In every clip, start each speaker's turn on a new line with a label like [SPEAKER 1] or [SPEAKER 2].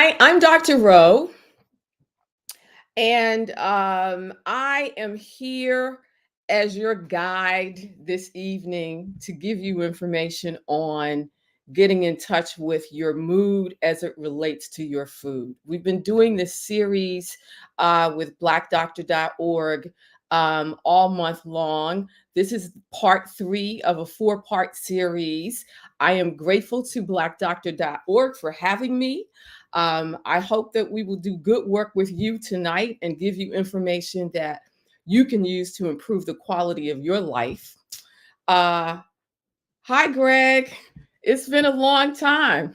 [SPEAKER 1] Hi, I'm Dr. Rowe, and I am here as your guide this evening to give you information on getting in touch with your mood as it relates to your food. We've been doing this series with blackdoctor.org all month long. This is part three of a four-part series. I am grateful to blackdoctor.org for having me. I hope that we will do good work with you tonight and give you information that you can use to improve the quality of your life. Uh, Hi, Greg. It's been a long time.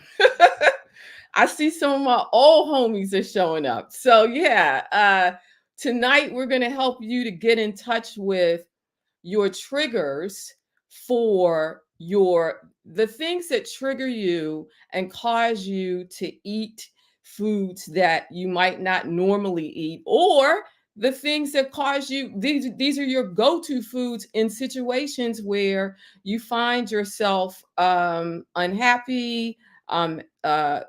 [SPEAKER 1] I see some of my old homies are showing up. So, yeah, tonight we're going to help you to get in touch with your triggers for the things that trigger you and cause you to eat foods that you might not normally eat, or the things that cause you these are your go-to foods in situations where you find yourself unhappy,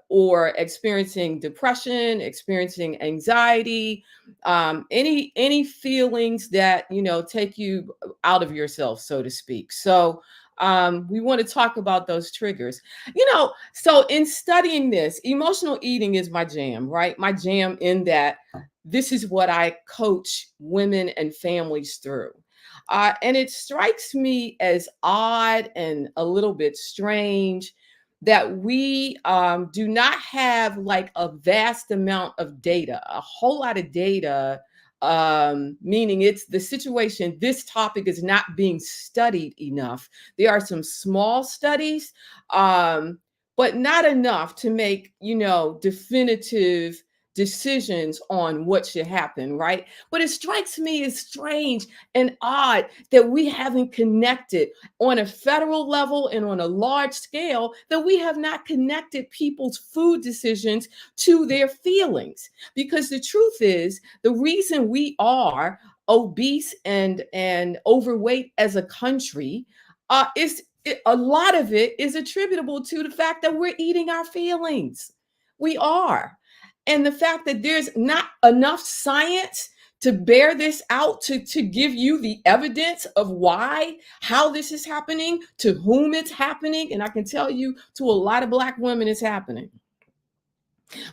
[SPEAKER 1] or experiencing depression, experiencing anxiety, any feelings that take you out of yourself, so to speak. So we want to talk about those triggers. So in studying this, emotional eating is my jam, right? My jam, in that this is what I coach women and families through. And it strikes me as odd and a little bit strange that we do not have like a vast amount of data, a whole lot of data, meaning it's the situation, this topic is not being studied enough. There are some small studies, but not enough to make, definitive decisions on what should happen, right? But it strikes me as strange and odd that we haven't connected on a federal level and on a large scale, that we have not connected people's food decisions to their feelings. Because the truth is, the reason we are obese and overweight as a country, a lot of it is attributable to the fact that we're eating our feelings. We are. And the fact that there's not enough science to bear this out, to give you the evidence of why, how this is happening, to whom it's happening. And I can tell you, to a lot of Black women, it's happening.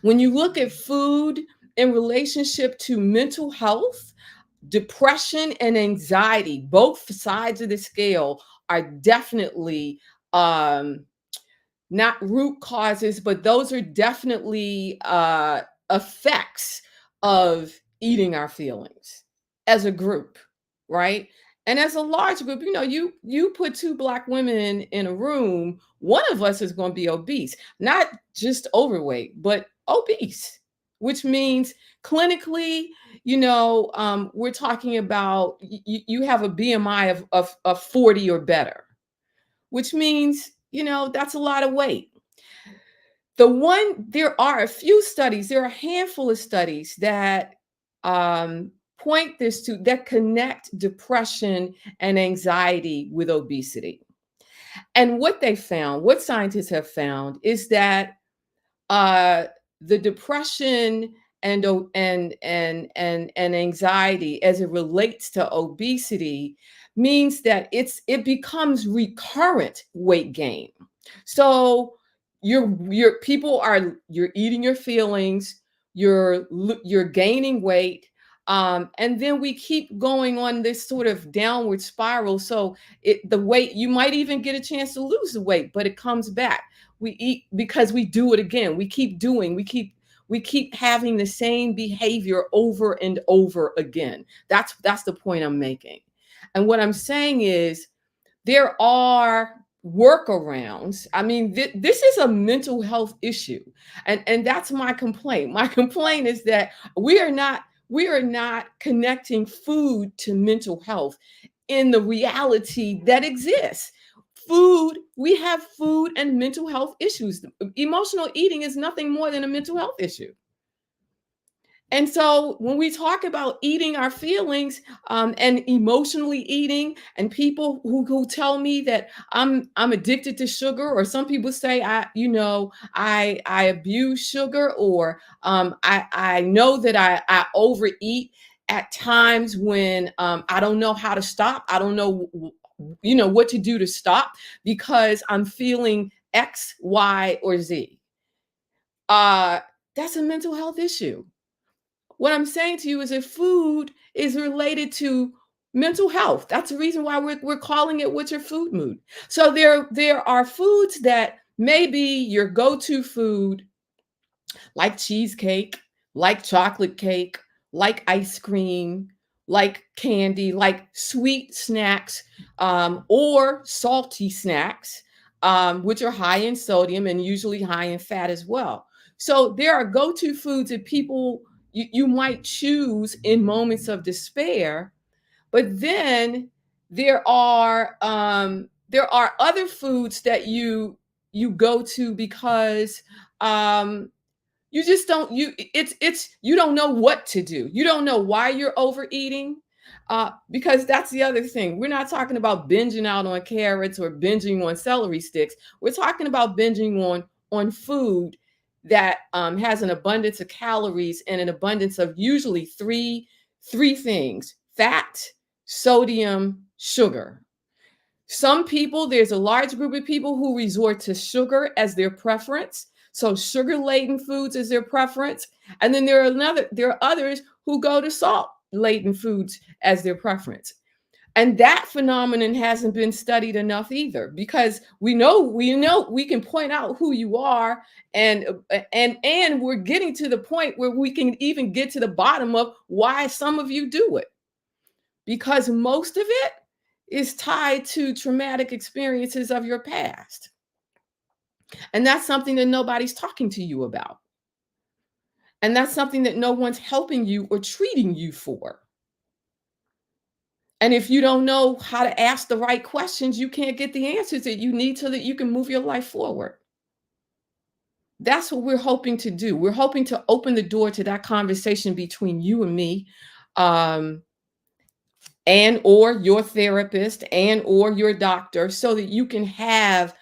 [SPEAKER 1] When you look at food in relationship to mental health, depression and anxiety, both sides of the scale are definitely not root causes, but those are definitely effects of eating our feelings as a group, right? And as a large group, you put two Black women in a room, one of us is going to be obese, not just overweight, but obese, which means clinically, we're talking about you have a BMI of 40 or better, which means, that's a lot of weight. There are a few studies, there are a handful of studies that point this to, that connect depression and anxiety with obesity. And what scientists have found is that uh, the depression and anxiety as it relates to obesity means that it becomes recurrent weight gain. So you're eating your feelings, you're gaining weight, and then we keep going on this sort of downward spiral. So the weight, you might even get a chance to lose the weight, but it comes back. We eat because we do it again. We keep having the same behavior over and over again. That's the point I'm making. And what I'm saying is, there are workarounds. I mean, this is a mental health issue, and that's my complaint. My complaint is that we are not connecting food to mental health in the reality that exists. We have food and mental health issues. Emotional eating is nothing more than a mental health issue. And so when we talk about eating our feelings, and emotionally eating, and people who tell me that I'm addicted to sugar, or some people say I abuse sugar, or I know that I overeat at times when I don't know how to stop. I don't know what to do to stop because I'm feeling X, Y, or Z. Uh, that's a mental health issue. What I'm saying to you is that food is related to mental health. That's the reason why we're calling it What's Your Food Mood. So there are foods that may be your go-to food, like cheesecake, like chocolate cake, like ice cream, like candy, like sweet snacks, or salty snacks, which are high in sodium and usually high in fat as well. So there are go-to foods that people you might choose in moments of despair, but then there are other foods that you go to because um, you just don't you it's you don't know what to do. You don't know why you're overeating. Because that's the other thing. We're not talking about binging out on carrots or binging on celery sticks. We're talking about binging on food that has an abundance of calories and an abundance of usually three things: fat, sodium, sugar. Some people, there's a large group of people who resort to sugar as their preference. So sugar laden foods is their preference. And then there are others who go to salt laden foods as their preference. And that phenomenon hasn't been studied enough either, because we know we can point out who you are, and and we're getting to the point where we can even get to the bottom of why some of you do it, because most of it is tied to traumatic experiences of your past. And that's something that nobody's talking to you about. And that's something that no one's helping you or treating you for. And if you don't know how to ask the right questions, you can't get the answers that you need so that you can move your life forward. That's what we're hoping to do. We're hoping to open the door to that conversation between you and me, um, and or your therapist and or your doctor, so that you can have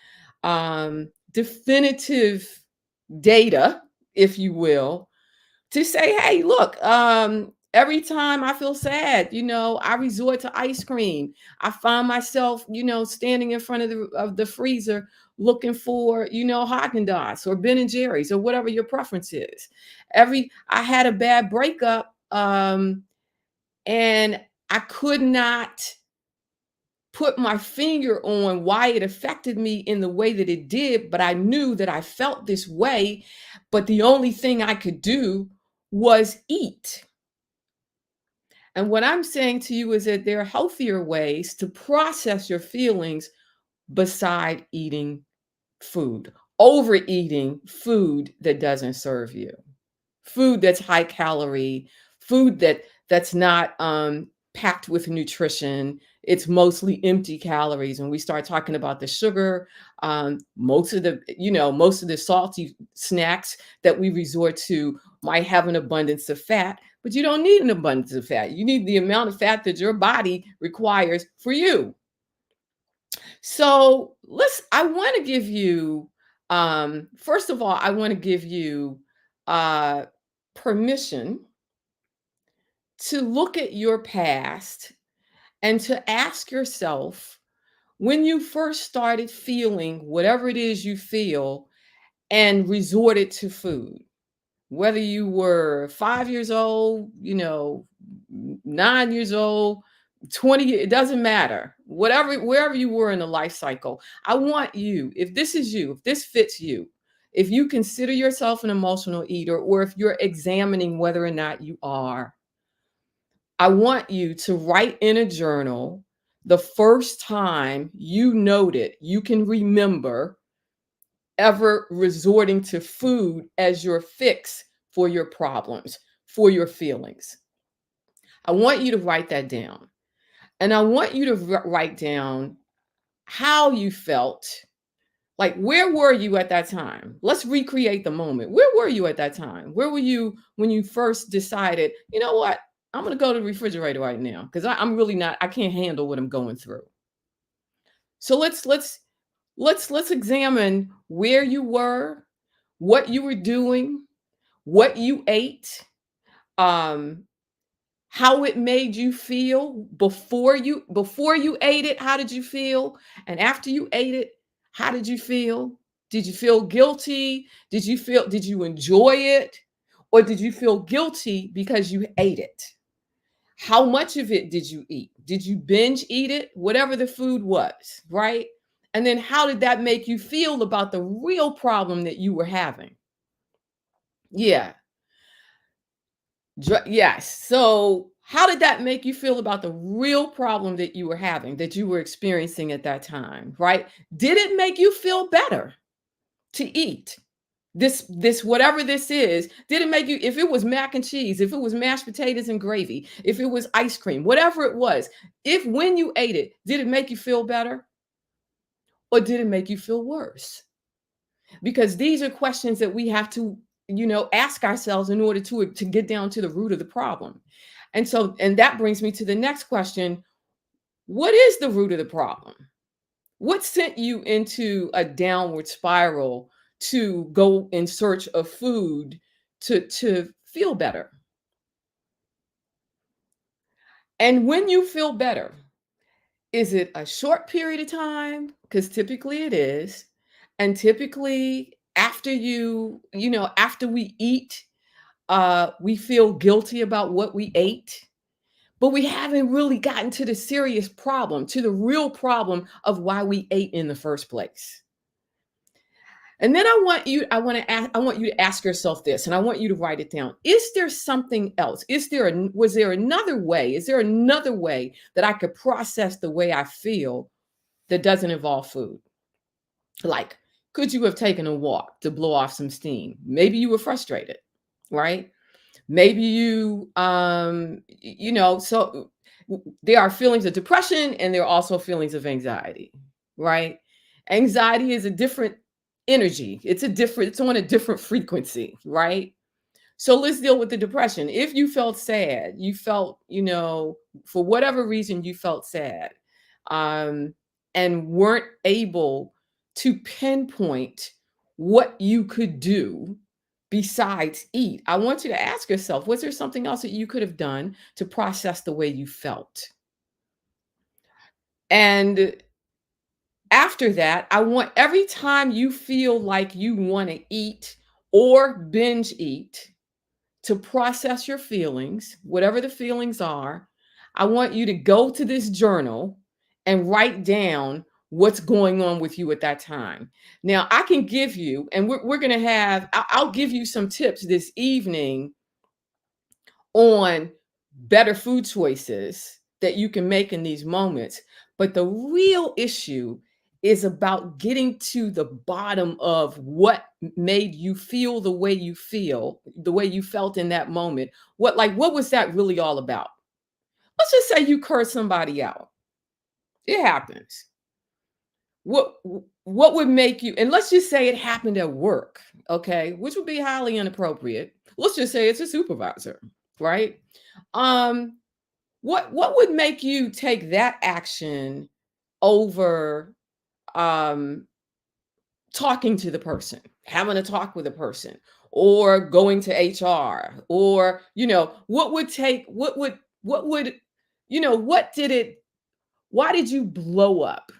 [SPEAKER 1] definitive data, if you will, to say, hey, look, every time I feel sad, I resort to ice cream. I find myself, standing in front of the freezer looking for, Haagen-Dazs or Ben and Jerry's or whatever your preference is. I had a bad breakup, and I could not put my finger on why it affected me in the way that it did, but I knew that I felt this way, but the only thing I could do was eat. And what I'm saying to you is that there are healthier ways to process your feelings beside eating food, overeating food that doesn't serve you, food that's high calorie, food that's not packed with nutrition. It's mostly empty calories. When we start talking about the sugar, most of the salty snacks that we resort to might have an abundance of fat, but you don't need an abundance of fat. You need the amount of fat that your body requires for you. So I want to give you, first of all, I want to give you uh, permission to look at your past and to ask yourself, when you first started feeling whatever it is you feel and resorted to food, whether you were 5 years old, 9 years old, 20, it doesn't matter. Wherever you were in the life cycle, I want you, if this is you, if this fits you, if you consider yourself an emotional eater, or if you're examining whether or not you are, I want you to write in a journal the first time you noted, you can remember ever resorting to food as your fix for your problems, for your feelings. I want you to write that down. And I want you to write down how you felt, Like, where were you at that time? Let's recreate the moment. Where were you at that time? Where were you when you first decided, you know what? I'm going to go to the refrigerator right now because I'm really not, I can't handle what I'm going through. So let's examine where you were, what you were doing, what you ate, um, how it made you feel before you ate it. How did you feel? And after you ate it, how did you feel? Did you feel guilty? Did you enjoy it? Or did you feel guilty because you ate it? How much of it did you eat? Did you binge eat it? Whatever the food was, right? And then how did that make you feel about the real problem that you were having? Yeah. Yes. So, how did that make you feel about the real problem that you were having, that you were experiencing at that time, right? Did it make you feel better to eat? This whatever this is, did it make you, if it was mac and cheese, if it was mashed potatoes and gravy, if it was ice cream, whatever it was, if when you ate it, did it make you feel better or did it make you feel worse? Because these are questions that we have to, ask ourselves in order to get down to the root of the problem. And that brings me to the next question. What is the root of the problem? What sent you into a downward spiral to go in search of food to feel better? And when you feel better, is it a short period of time? Because typically it is. And typically after we eat, we feel guilty about what we ate, but we haven't really gotten to the serious problem, to the real problem of why we ate in the first place. And then I want you to ask yourself this, and I want you to write it down. Is there something else? Was there another way? Is there another way that I could process the way I feel that doesn't involve food? Like, could you have taken a walk to blow off some steam? Maybe you were frustrated, right? Maybe so there are feelings of depression and there are also feelings of anxiety, right? Anxiety is a different energy. It's on a different frequency, right? So let's deal with the depression. If you felt sad, you felt, for whatever reason you felt sad, um, and weren't able to pinpoint what you could do besides eat, I want you to ask yourself, was there something else that you could have done to process the way you felt? And after that, I want every time you feel like you want to eat or binge eat, to process your feelings, whatever the feelings are, I want you to go to this journal and write down what's going on with you at that time. Now, I can give you, and we're going to I'll give you some tips this evening on better food choices that you can make in these moments. But the real issue is about getting to the bottom of what made you feel the way you feel, the way you felt in that moment. What was that really all about? Let's just say you curse somebody out. It happens. What would make you, and let's just say it happened at work, okay, which would be highly inappropriate. Let's just say it's a supervisor, right? Um, what would make you take that action over um talking to the person, having a talk with a person, or going to HR, or what would what did it why did you blow up?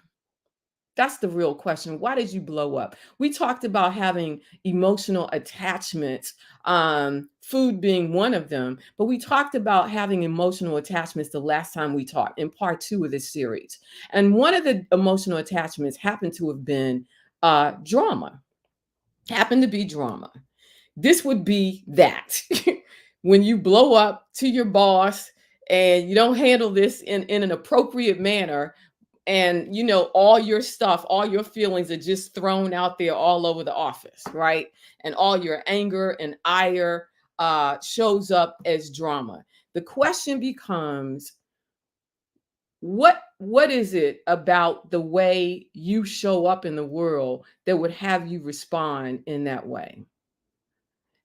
[SPEAKER 1] That's the real question. Why did you blow up? We talked about having emotional attachments, food being one of them, but we talked about having emotional attachments the last time we talked in part two of this series. And one of the emotional attachments happened to have been drama, happened to be drama. This would be that when you blow up to your boss and you don't handle this in an appropriate manner, and all your stuff, all your feelings are just thrown out there all over the office, right? And all your anger and ire shows up as drama. The question becomes, what is it about the way you show up in the world that would have you respond in that way?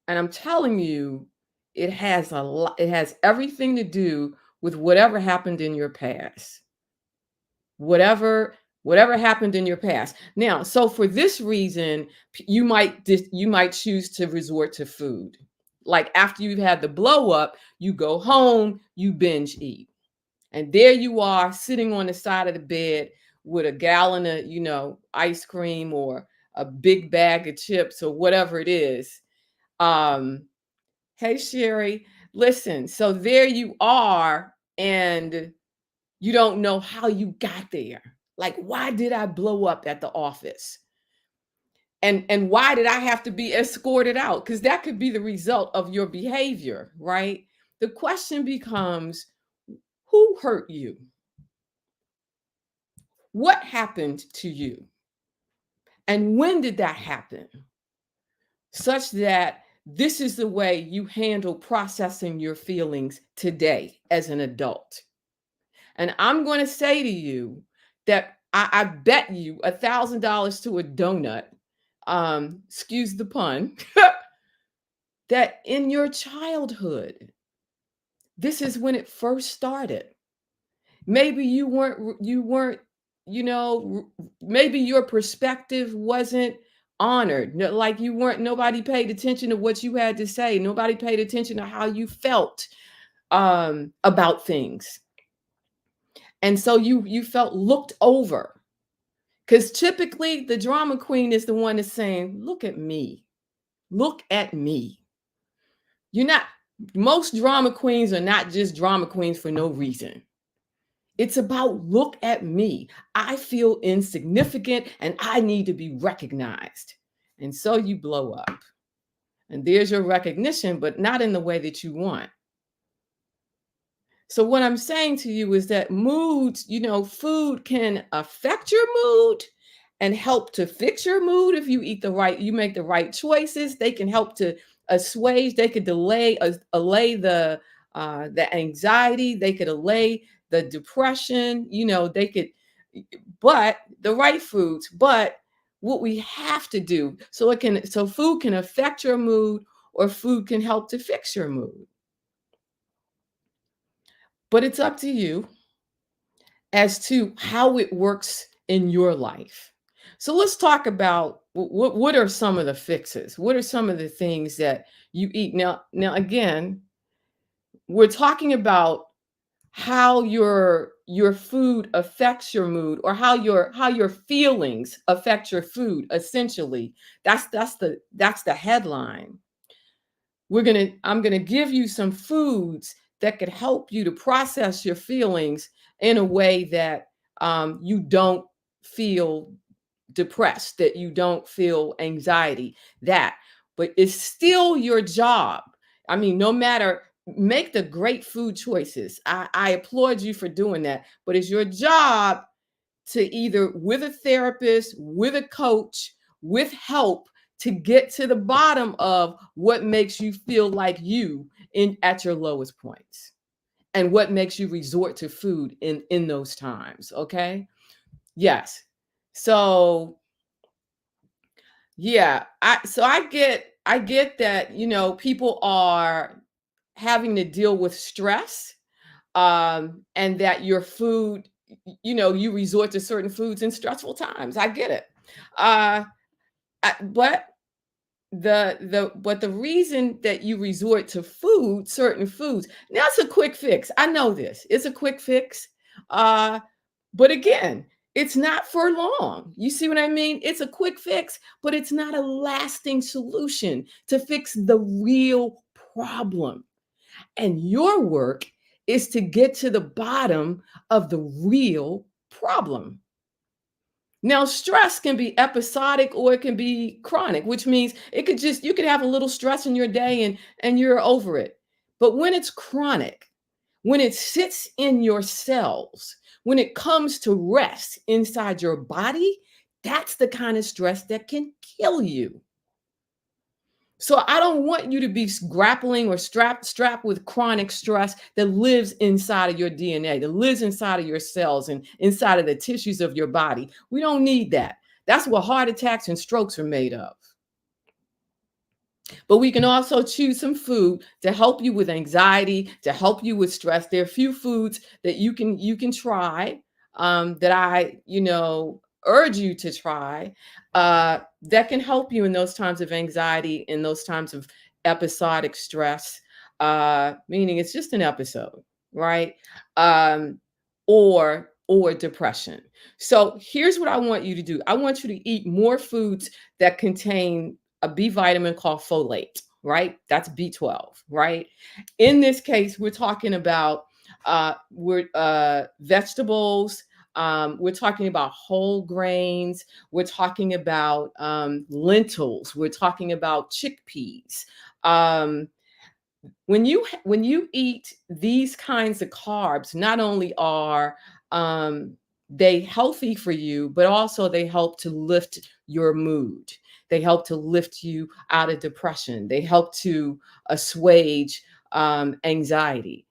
[SPEAKER 1] And I'm telling you, it has a lot, it has everything to do with whatever happened in your past. Whatever happened in your past. Now, so for this reason, you might choose to resort to food. Like after you've had the blow up, you go home, you binge eat. And there you are sitting on the side of the bed with a gallon of, ice cream or a big bag of chips or whatever it is. Um, hey Sherry, listen, so there you are, and you don't know how you got there. Like, why did I blow up at the office? And why did I have to be escorted out? Because that could be the result of your behavior, right? The question becomes, who hurt you? What happened to you? And when did that happen? Such that this is the way you handle processing your feelings today as an adult. And I'm going to say to you that I bet you $1,000 to a donut, excuse the pun, that in your childhood, this is when it first started. Maybe you weren't, maybe your perspective wasn't honored. Like you weren't, nobody paid attention to what you had to say. Nobody paid attention to how you felt about things. And so you felt looked over. Because typically the drama queen is the one that's saying, look at me. Look at me. You're not, most drama queens are not just drama queens for no reason. It's about look at me. I feel insignificant and I need to be recognized. And so you blow up. And there's your recognition, but not in the way that you want. So what I'm saying to you is that moods, food can affect your mood and help to fix your mood if you make the right choices. They can help to assuage, they could allay the anxiety, they could allay the depression, they could, but the right foods. But what we have to do, so food can affect your mood or food can help to fix your mood. But it's up to you as to how it works in your life. So let's talk about what are some of the fixes? What are some of the things that you eat? Now again, we're talking about how your food affects your mood, or how your feelings affect your food. Essentially, that's the headline. I'm gonna give you some foods that could help you to process your feelings in a way that you don't feel depressed, that you don't feel anxiety, but it's still your job. I mean, no matter, make the great food choices. I applaud you for doing that, but it's your job to either with a therapist, with a coach, with help to get to the bottom of what makes you feel like you in at your lowest points and what makes you resort to food in those times, okay? Yes. So, yeah, I get that, people are having to deal with stress, and that your food, you resort to certain foods in stressful times. I get it. Uh, but the reason that you resort to certain foods, now it's a quick fix. I know this. It's a quick fix. Uh, but again, it's not for long. You see what I mean? It's a quick fix, but it's not a lasting solution to fix the real problem. And your work is to get to the bottom of the real problem. Now, stress can be episodic or it can be chronic, which means you could have a little stress in your day and you're over it. But when it's chronic, when it sits in your cells, when it comes to rest inside your body, that's the kind of stress that can kill you. So I don't want you to be grappling or strapped with chronic stress that lives inside of your DNA, that lives inside of your cells and inside of the tissues of your body. We don't need that. That's what heart attacks and strokes are made of. But we can also choose some food to help you with anxiety, to help you with stress. There are a few foods that you can try, that I urge you to try, that can help you in those times of anxiety, in those times of episodic stress. Meaning it's just an episode, right? Um, or depression. So here's what I want you to do. I want you to eat more foods that contain a B vitamin called folate, right? That's B12, right? In this case, we're talking about we're vegetables. We're talking about whole grains. We're talking about lentils. We're talking about chickpeas. Um, when you eat these kinds of carbs, not only are they healthy for you, but also they help to lift your mood. They help to lift you out of depression. They help to assuage anxiety.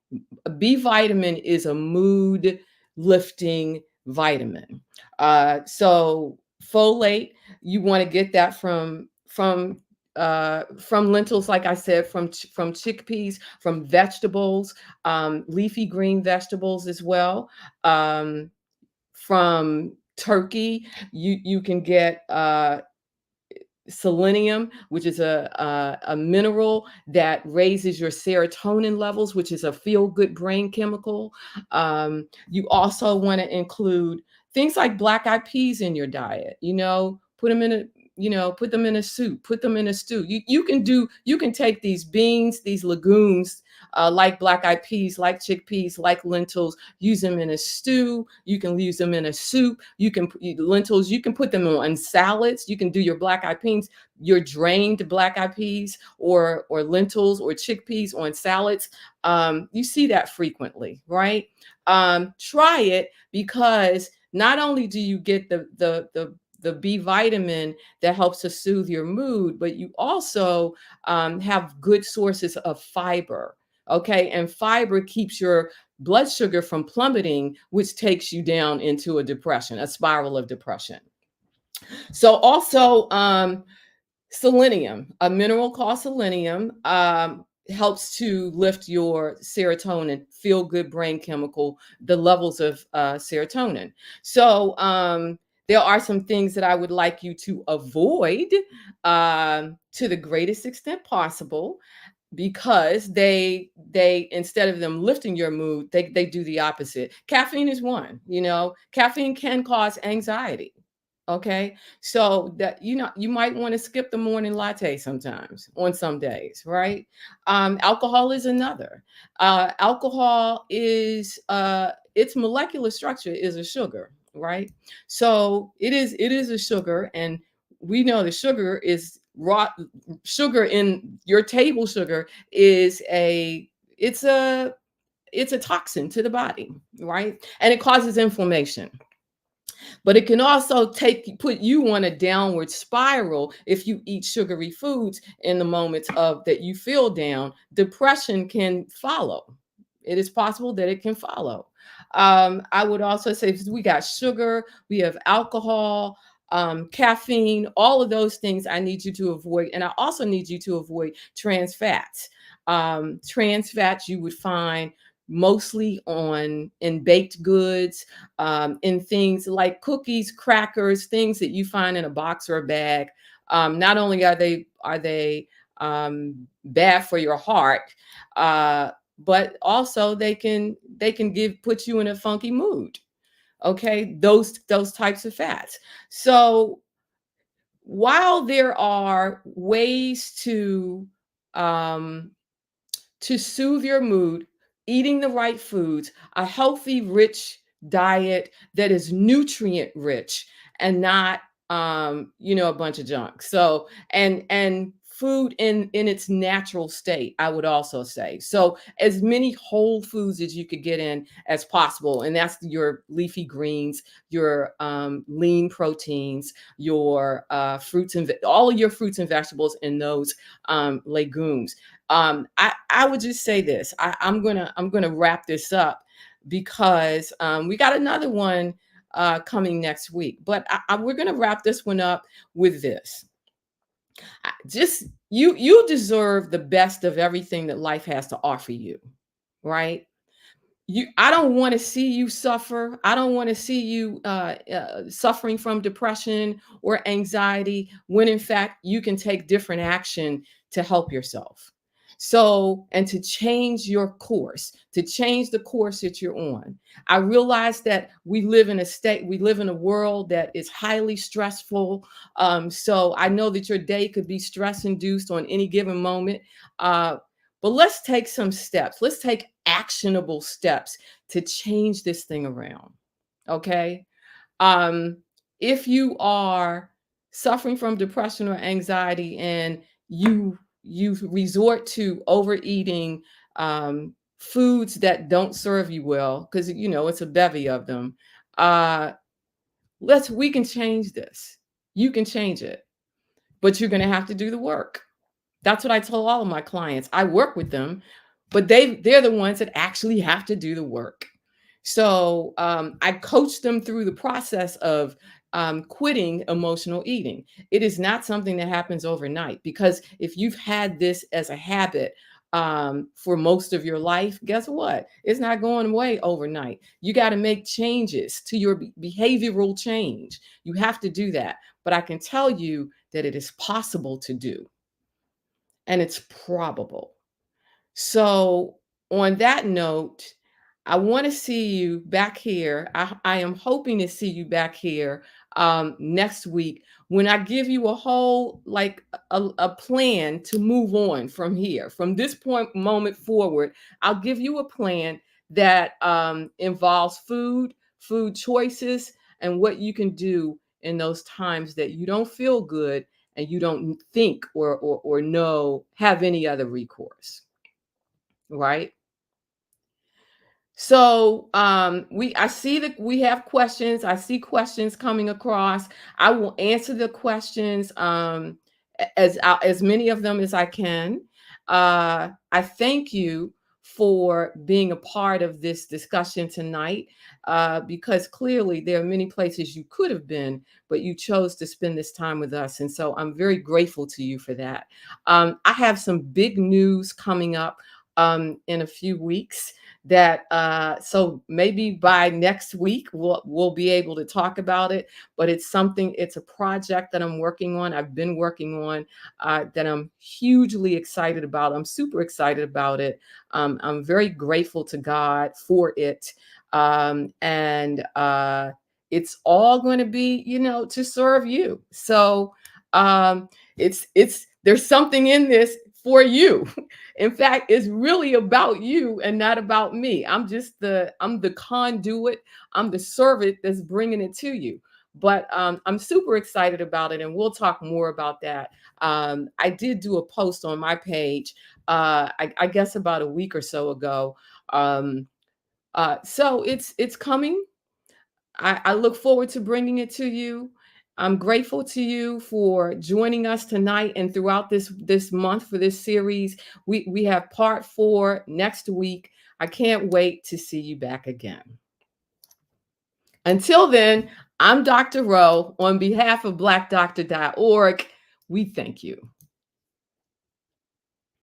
[SPEAKER 1] B vitamin is a mood lifting vitamin. So folate, you want to get that from lentils, like I said, from chickpeas, from vegetables, leafy green vegetables as well. From turkey, you can get selenium, which is a mineral that raises your serotonin levels, which is a feel good brain chemical. You also want to include things like black eyed peas in your diet. Put them in a put them in a soup, put them in a stew. You can take these beans, these legumes, like black eyed peas, like chickpeas, like lentils, use them in a stew. You can use them in a soup. Lentils, you can put them on salads. You can do your black eyed peas, your drained black eyed peas, or lentils or chickpeas on salads. You see that frequently, right? Try it, because not only do you get the B vitamin that helps to soothe your mood, but you also have good sources of fiber. Okay. And fiber keeps your blood sugar from plummeting, which takes you down into a depression, a spiral of depression. So, also, selenium, a mineral called selenium, helps to lift your serotonin, feel good brain chemical, the levels of serotonin. So, there are some things that I would like you to avoid to the greatest extent possible, because they instead of them lifting your mood, they do the opposite. Caffeine is one. Caffeine can cause anxiety. Okay. So that you might want to skip the morning latte sometimes, on some days, right? Alcohol is another. Alcohol is its molecular structure is a sugar, right? So it is a sugar, and we know the sugar is raw. Sugar in your table sugar is a it's a it's a toxin to the body, right? And it causes inflammation. But it can also put you on a downward spiral if you eat sugary foods in the moments of that you feel down. Depression can follow. It is possible that it can follow. I would also say, we got sugar, we have alcohol, caffeine, all of those things I need you to avoid. And I also need you to avoid trans fats. Trans fats you would find mostly in baked goods, in things like cookies, crackers, things that you find in a box or a bag. Not only are they bad for your heart, but also they can put you in a funky mood. Okay, those types of fats. So while there are ways um, to soothe your mood, eating the right foods, a healthy, rich diet that is nutrient rich, and not a bunch of junk. So, and food in its natural state, I would also say. So as many whole foods as you could get in as possible, and that's your leafy greens, your lean proteins, your fruits and all of your fruits and vegetables, and those legumes. I would just say this. I'm gonna wrap this up because we got another one coming next week. But we're gonna wrap this one up with this. Just you deserve the best of everything that life has to offer you, right? I don't want to see you suffer. I don't want to see you suffering from depression or anxiety when in fact you can take different action to help yourself. So, and to change your course, to change the course that you're on. I realize that we live in a world that is highly stressful. So I know that your day could be stress induced on any given moment. Uh, but let's take some steps. Let's take actionable steps to change this thing around. Okay. Um, if you are suffering from depression or anxiety and you resort to overeating foods that don't serve you well, because you know it's a bevy of them, uh, we can change this. You can change it, but you're going to have to do the work. That's what I tell all of my clients. I work with them, but they're the ones that actually have to do the work. So I coach them through the process of quitting emotional eating. It is not something that happens overnight, because if you've had this as a habit for most of your life, guess what? It's not going away overnight. You got to make changes to your behavioral change. You have to do that. But I can tell you that it is possible to do, and it's probable. So, on that note, I want to see you back here. I am hoping to see you back here next week when I give you a whole, like a plan to move on from here. From this point moment forward, I'll give you a plan that involves food choices, and what you can do in those times that you don't feel good and you don't think or know have any other recourse, right? So I see that we have questions. I see questions coming across. I will answer the questions as many of them as I can. I thank you for being a part of this discussion tonight, because clearly there are many places you could have been, but you chose to spend this time with us. And so I'm very grateful to you for that. I have some big news coming up in a few weeks, that so maybe by next week we'll be able to talk about it. But it's a project that I'm working on, I've been working on, that I'm hugely excited about. I'm super excited about it. I'm very grateful to God for it. And it's all going to be, to serve you. So it's there's something in this for you. In fact, it's really about you and not about me. I'm the conduit. I'm the servant that's bringing it to you. But I'm super excited about it, and we'll talk more about that. I did do a post on my page, I guess about a week or so ago. So it's coming. I look forward to bringing it to you. I'm grateful to you for joining us tonight and throughout this month for this series. We have part 4 next week. I can't wait to see you back again. Until then, I'm Dr. Rowe. On behalf of blackdoctor.org, we thank you.